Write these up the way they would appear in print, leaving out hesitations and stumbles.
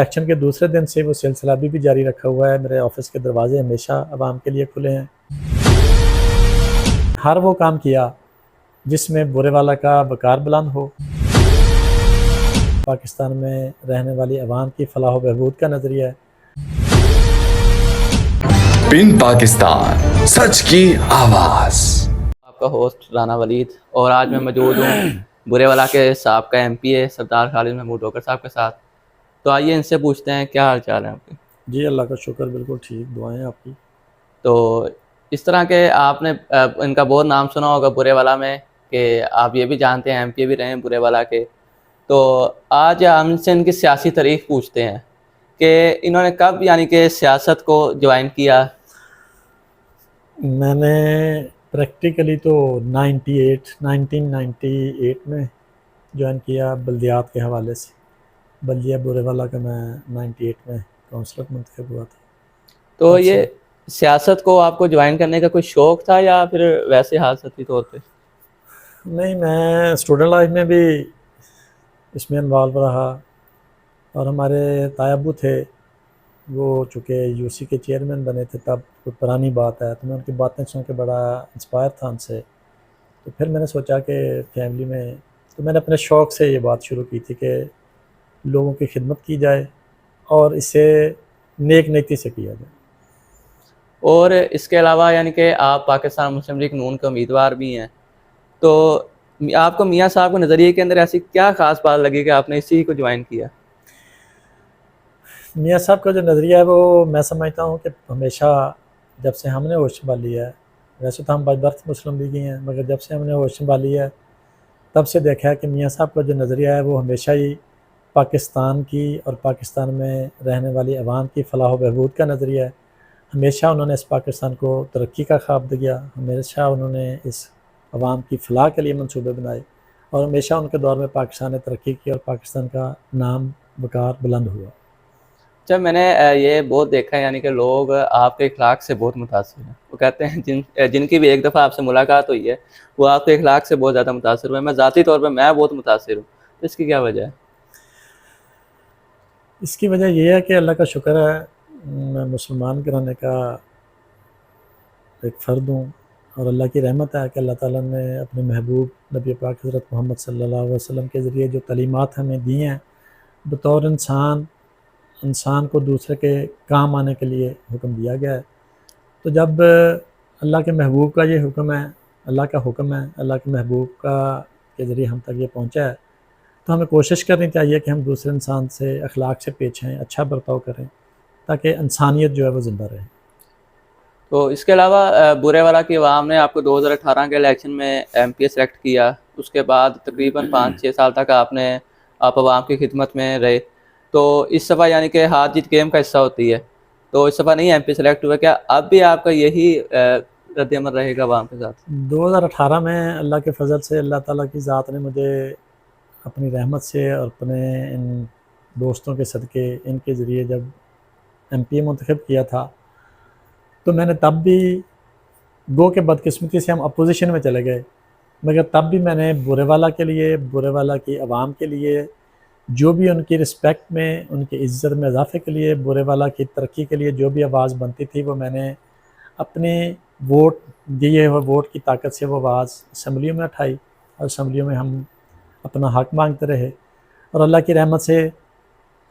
Election के दूसरे दिन से वो सिलसिला अभी भी जारी रखा हुआ है। मेरे ऑफिस के दरवाजे हमेशा आवाम के लिए खुले हैं। हर वो काम किया जिसमें बुरे वाला का वकार बुलंद हो, पाकिस्तान में रहने वाली आवाम की फलाह व बहबूद का नज़रिया है। पिन पाकिस्तान, सच की आवाज़। आपका होस्ट राना वलीद और आज मैं मौजूद हूँ बुरेवाला के साहब का एमपीए सरदार खालिद महमूद होकर साहब के साथ। तो आइए इनसे पूछते हैं क्या हाल चाल है आपके। जी अल्लाह का शुक्र, बिल्कुल ठीक, दुआएं आपकी। तो इस तरह के आपने इनका बहुत नाम सुना होगा बुरेवाला में, कि आप ये भी जानते हैं एमपीए भी रहे हैं बुरेवाला के। तो आज हम इनसे इनकी सियासी तारीख पूछते हैं कि इन्होंने कब यानी कि सियासत को ज्वाइन किया। मैंने प्रैक्टिकली तो 1998 में ज्वाइन किया बल्दियात के हवाले से। बल्दिया बुरेवाला का मैं 98 में काउंसलर मुंतखब हुआ था। तो ये सियासत को आपको ज्वाइन करने का कोई शौक़ था या फिर वैसे हादसती तौर पे? नहीं, मैं स्टूडेंट लाइफ में भी इसमें इन्वॉल्व रहा और हमारे तायाबू थे, वो चूँकि यूसी के चेयरमैन बने थे तब, कोई पुरानी बात है, तो मैं उनकी बातें सुन के बड़ा इंस्पायर था उनसे। तो फिर मैंने सोचा कि फैमिली में, तो मैंने अपने शौक़ से ये बात शुरू की थी कि लोगों की खिदमत की जाए और इसे नेक नीति से किया जाए। और इसके अलावा यानी कि आप पाकिस्तान मुस्लिम लीग नून के उम्मीदवार भी हैं, तो आपको मियाँ साहब के नज़रिए के अंदर ऐसी क्या ख़ास बात लगी कि आपने इसी को ज्वाइन किया? मियाँ साहब का जो नज़रिया है वो मैं समझता हूँ कि हमेशा जब से हमने होश संभाली है, वैसे तो हम बाय बर्थ मुस्लिम लीगी हैं, मगर जब से हमने होश संभाली है तब से देखा है कि मियाँ साहब का जो नज़रिया है वो हमेशा ही पाकिस्तान की और पाकिस्तान में रहने वाली आवाम की फलाह व बहबूद का नज़रिया है। हमेशा उन्होंने इस पाकिस्तान को तरक्की का ख्वाब दिया, हमेशा उन्होंने इस आवाम की फलाह के लिए मंसूबे बनाए और हमेशा उनके दौर में पाकिस्तान ने तरक्की की और पाकिस्तान का नाम वकार बुलंद हुआ। जब मैंने ये बहुत देखा है यानी कि लोग आपके अखलाक से बहुत मुतासिर हैं। वो कहते हैं जिनकी भी एक दफ़ा आपसे मुलाकात हुई है वो आपके अखलाक से बहुत ज़्यादा मुतासिर हुए। मैं ज़ाती तौर पे मैं बहुत मुतासिर हूँ, तो इसकी क्या वजह है? इसकी वजह ये है कि अल्लाह का शुक्र है, मैं मुसलमान घराने का एक फ़र्द हूँ और अल्लाह की रहमत है कि अल्लाह ताला ने अपने महबूब नबी पाक हज़रत मोहम्मद सल्लल्लाहु अलैहि वसल्लम के ज़रिए जो तालीमात हमें दी हैं, बतौर इंसान को दूसरे के काम आने के लिए हुक्म दिया गया है। तो जब अल्लाह के महबूब का ये हुक्म है, अल्लाह का हुक्म है, अल्लाह के महबूब का के ज़रिए हम तक ये पहुँचा है, तो हमें कोशिश करनी चाहिए कि हम दूसरे इंसान से अखलाक से पेश आएँ, अच्छा बर्ताव करें, ताकि इंसानियत जो है वो ज़िंदा रहे। तो इसके अलावा बुरेवाला की अवाम ने आपको 2018 के इलेक्शन में एमपीए सेलेक्ट किया। उसके बाद तकरीबन 5-6 साल तक आप अवाम की खिदमत में रहे। तो इस दफ़ा यानी कि हार जीत गेम का हिस्सा होती है, तो इस दफ़ा नहीं एमपी सेलेक्ट हुआ, क्या अब भी आपका यही रद्द-ए-अमल रहेगा अवाम के साथ? 2018 में अल्लाह के फ़ज़ल से अल्लाह ताला की ज़ात ने मुझे अपनी रहमत से और अपने इन दोस्तों के सदक़े, इनके ज़रिए जब एमपीए मुंतखब किया था, तो मैंने तब भी, गो के बदकिस्मती से हम अपोज़िशन में चले गए, मगर तब भी मैंने बुरेवाला के लिए, बुरेवाला की आवाम के लिए, जो भी उनकी रिस्पेक्ट में, उनकी इज़्ज़त में इज़ाफ़े के लिए, बुरेवाला की तरक्की के लिए जो भी आवाज़ बनती थी वो मैंने अपने वोट दिए हुए वोट की ताकत से वो आवाज़ असम्बलियों में उठाई और असम्बलियों में हम अपना हक़ मांगते रहे। और अल्लाह की रहमत से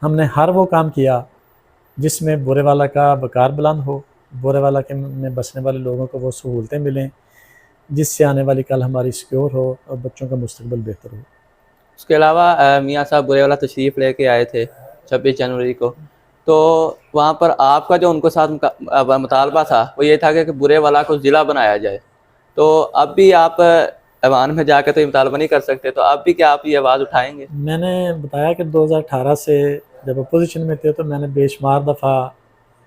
हमने हर वो काम किया जिसमें बुरेवाला का वकार बुलंद हो, बुरेवाला के में बसने वाले लोगों को वो सहूलतें मिलें जिससे आने वाली कल हमारी सिक्योर हो और बच्चों का मुस्तकबिल बेहतर हो। उसके अलावा मियाँ साहब बुरेवाला तशरीफ़ लेके आए थे 26 जनवरी को, तो वहाँ पर आपका जो उनको साथ मुतालबा था वो ये था कि बुरेवाला को ज़िला बनाया जाए। तो अब भी आप ऐवान में जाकर तो ये मुतालबा नहीं कर सकते, तो अब भी क्या आप ये आवाज़ उठाएँगे? मैंने बताया कि 2018 से जब अपोज़िशन में थे तो मैंने बेशुमार दफ़ा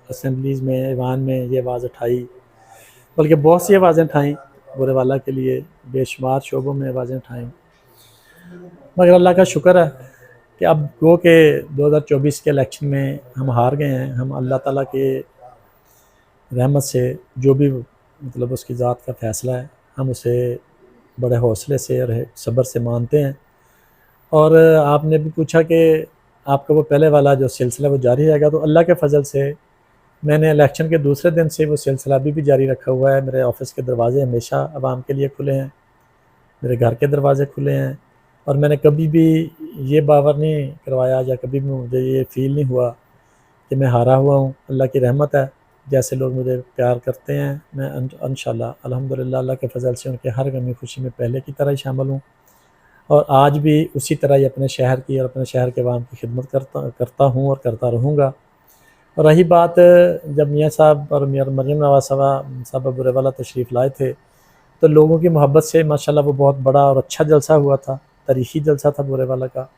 असम्बलीज़ में, ऐवान में ये आवाज़ उठाई, बल्कि बहुत सी आवाज़ें उठाई बुरेवाला के लिए, बेशुमार शोबों में आवाज़ें उठाई। मगर अल्लाह का शुक्र है कि अब गो के 2024 के इलेक्शन में हम हार गए हैं। हम अल्लाह ताला के रहमत से जो भी मतलब उसकी ज़ात का फ़ैसला है, हम उसे बड़े हौसले से और सब्र से मानते हैं। और आपने भी पूछा कि आपका वो पहले वाला जो सिलसिला वो जारी रहेगा। तो अल्लाह के फ़ज़ल से मैंने इलेक्शन के दूसरे दिन से वो सिलसिला अभी भी जारी रखा हुआ है। मेरे ऑफ़िस के दरवाज़े हमेशा आवाम के लिए खुले हैं, मेरे घर के दरवाज़े खुले हैं, और मैंने कभी भी ये बावर नहीं करवाया या कभी भी मुझे ये फ़ील नहीं हुआ कि मैं हारा हुआ हूँ। अल्लाह की रहमत है, जैसे लोग मुझे प्यार करते हैं, मैं इंशाअल्लाह अल्हम्दुलिल्लाह अल्लाह के फ़ज़ल से उनके हर गमी खुशी में पहले की तरह ही शामिल हूँ, और आज भी उसी तरह ही अपने शहर की और अपने शहर के अवाम की खिदमत करता हूँ और करता रहूँगा। और रही बात, जब मियाँ साहब और मरियम नवाज़ साहब बुरेवाला तशरीफ़ लाए थे, तो लोगों की मोहब्बत से माशाल्लाह वो बहुत बड़ा और अच्छा जलसा हुआ था, तारीख़ी जलसा था बुरेवाला का।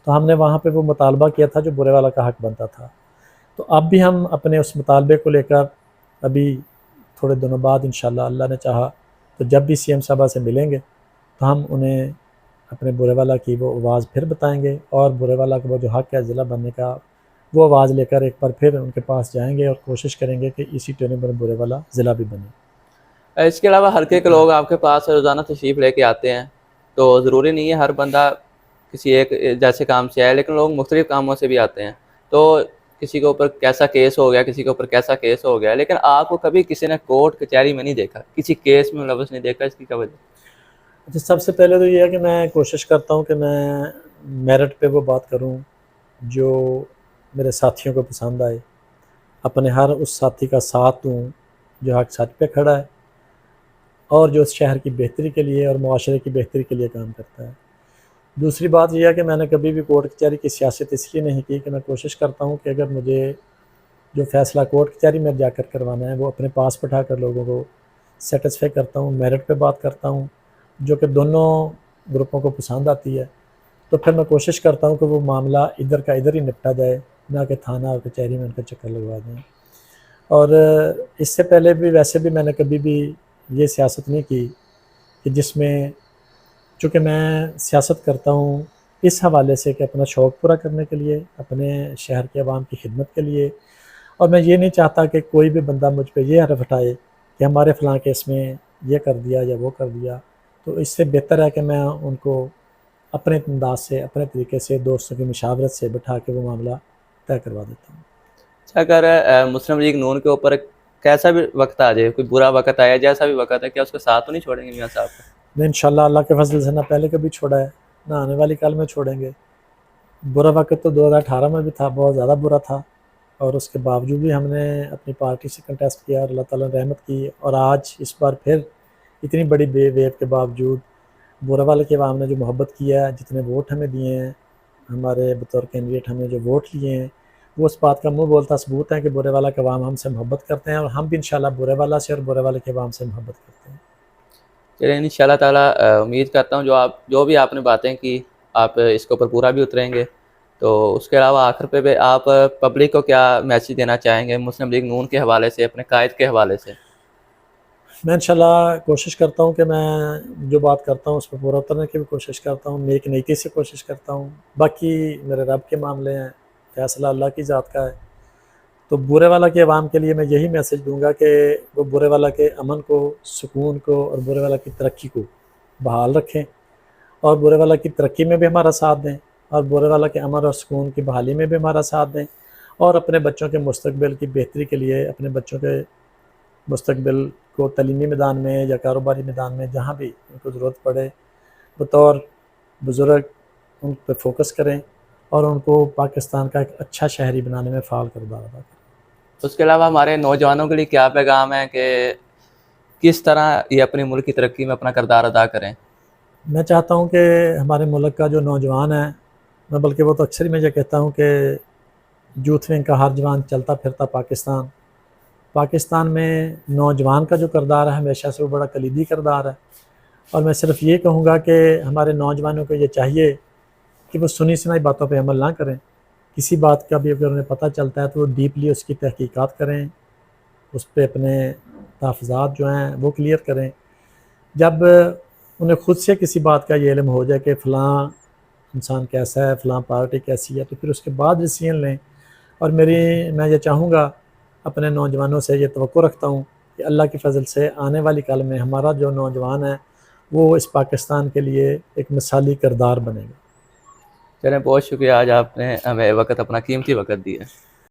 तो हमने वहाँ पे वो मुतालबा किया था जो बुरेवाला का हक़ बनता था। तो अब भी हम अपने उस मुतालबे को लेकर अभी थोड़े दिनों बाद इंशाअल्लाह अल्लाह ने चाहा तो जब भी सीएम साहबा से मिलेंगे तो हम उन्हें अपने बुरेवाला की वो आवाज़ फिर बताएंगे, और बुरेवाला का वो जो हक़ है ज़िला बनने का, वो आवाज़ लेकर एक बार फिर उनके पास जाएंगे और कोशिश करेंगे कि इसी टर्म पर बुरेवाला ज़िला भी बने। इसके अलावा हल्के के लोग आपके पास रोज़ाना तशरीफ़ लेके आते हैं, तो ज़रूरी नहीं है हर बंदा किसी एक जैसे काम से आए, लेकिन लोग मुख्तलिफ़ कामों से भी आते हैं। तो किसी के ऊपर कैसा केस हो गया, किसी के ऊपर कैसा केस हो गया, लेकिन आपको कभी किसी ने कोर्ट कचहरी में नहीं देखा, किसी केस में मुलव्वस नहीं देखा, इसकी क्या वजह? अच्छा, सबसे पहले तो ये है कि मैं कोशिश करता हूँ कि मैं मेरिट पे वो बात करूँ जो मेरे साथियों को पसंद आए, अपने हर उस साथी का साथ दूँ जो हक़ सच पे खड़ा है और जो इस शहर की बेहतरी के लिए और मुआशरे की बेहतरी के लिए काम करता है। दूसरी बात यह है कि मैंने कभी भी कोर्ट कचहरी की सियासत इसलिए नहीं की कि मैं कोशिश करता हूँ कि अगर मुझे जो फ़ैसला कोर्ट कचहरी में जाकर करवाना है वो अपने पास बैठा कर लोगों को सेटिस्फाई करता हूँ, मेरिट पे बात करता हूँ, जो कि दोनों ग्रुपों को पसंद आती है। तो फिर मैं कोशिश करता हूँ कि वो मामला इधर का इधर ही निपटा जाए, ना कि थाना और कचहरी में उनका चक्कर लगवा दें। और इससे पहले भी वैसे भी मैंने कभी भी ये सियासत नहीं की कि जिसमें, चूँकि मैं सियासत करता हूँ इस हवाले से कि अपना शौक़ पूरा करने के लिए, अपने शहर के अवाम की खिदमत के लिए, और मैं ये नहीं चाहता कि कोई भी बंदा मुझ पे ये हरफ उठाए कि हमारे फ़लाँ केस में ये कर दिया या वो कर दिया। तो इससे बेहतर है कि मैं उनको अपने अंदाज़ से, अपने तरीके से, दोस्तों की मशावरत से बिठा के वो मामला तय करवा देता हूँ। अच्छा, अगर मुस्लिम लीग नून के ऊपर कैसा भी वक्त आ जाए, कोई बुरा वक्त आया, जैसा भी वक्त है, क्या उसका साथ तो नहीं छोड़ेंगे मियाँ साहब का? नहीं, इंशाअल्लाह अल्लाह के फज़ल से ना पहले कभी छोड़ा है, ना आने वाली कल में छोड़ेंगे। बुरा वक्त तो 2018 में भी था, बहुत ज़्यादा बुरा था, और उसके बावजूद भी हमने अपनी पार्टी से कंटेस्ट किया और अल्लाह ताला ने रहमत की, और आज इस बार फिर इतनी बड़ी वेव के बावजूद बुरावाला की आवाम ने जो मोहब्बत किया है, जितने वोट हमें दिए हैं, हमारे बतौर कैंडिडेट हमने जो वोट लिए हैं, वो उस बात का मुँह बोलता सबूत है कि बुरेवाला के अवाम हमसे मोहब्बत करते हैं, और हम भी इंशाअल्लाह बुरेवाला से और बुरेवाला के अवाम से मोहब्बत करते हैं। चलिए, इंशाल्लाह ताला उम्मीद करता हूँ जो भी आपने बातें की, आप इसके ऊपर पूरा भी उतरेंगे। तो उसके अलावा आखिर पे भी आप पब्लिक को क्या मैसेज देना चाहेंगे मुस्लिम लीग नून के हवाले से, अपने कायद के हवाले से? मैं इंशाल्लाह कोशिश करता हूँ कि मैं जो बात करता हूँ उस पर पूरा उतरने की भी कोशिश करता हूँ, नेक नीयती से कोशिश करता हूँ। बाकी मेरे रब के मामले हैं, फ़ैसला अल्लाह की ज़ात का है। तो बुरेवाला के अवाम के लिए मैं यही मैसेज दूँगा कि वो बुरेवाला के अमन को, सुकून को और बुरेवाला की तरक्की को बहाल रखें, और बुरेवाला की तरक्की में भी हमारा साथ दें, और बुरेवाला के अमन और सुकून की बहाली में भी हमारा साथ दें, और अपने बच्चों के मुस्तकबिल की बेहतरी के लिए, अपने बच्चों के मुस्तकबिल को तलीमी मैदान में या कारोबारी मैदान में जहाँ भी उनको ज़रूरत पड़े, बतौर बुज़ुर्ग उन पे फ़ोकस करें और उनको पाकिस्तान का एक अच्छा शहरी बनाने में फ़ाल किरदार अदा करें। उसके अलावा हमारे नौजवानों के लिए क्या पैगाम है कि किस तरह ये अपने मुल्क की तरक्की में अपना किरदार अदा करें? मैं चाहता हूँ कि हमारे मुल्क का जो नौजवान है, मैं बल्कि वो तो अक्सर ही मैं ये कहता हूँ कि यूथ विंग का हर जवान चलता फिरता पाकिस्तान, पाकिस्तान में नौजवान का जो किरदार है हमेशा से वो बड़ा कलीदी किरदार है। और मैं सिर्फ ये कहूँगा कि हमारे नौजवानों को ये चाहिए कि वो सुनी सुनाई बातों पे अमल ना करें। किसी बात का भी अगर उन्हें पता चलता है तो वो डीपली उसकी तहकीकात करें, उस पे अपने तहफ़्फ़ुज़ात जो हैं वो क्लियर करें। जब उन्हें ख़ुद से किसी बात का ये इल्म हो जाए कि फ़लाँ इंसान कैसा है, फ़लाँ पार्टी कैसी है, तो फिर उसके बाद डिसीजन लें। और मैं ये चाहूँगा, अपने नौजवानों से ये तवक्को रखता हूँ कि अल्लाह के फ़ज़ल से आने वाली कल में हमारा जो नौजवान है वो इस पाकिस्तान के लिए एक मिसाली किरदार बनेगा। चलें, बहुत शुक्रिया, आज आपने हमें वक्त, अपना कीमती वक्त दिया।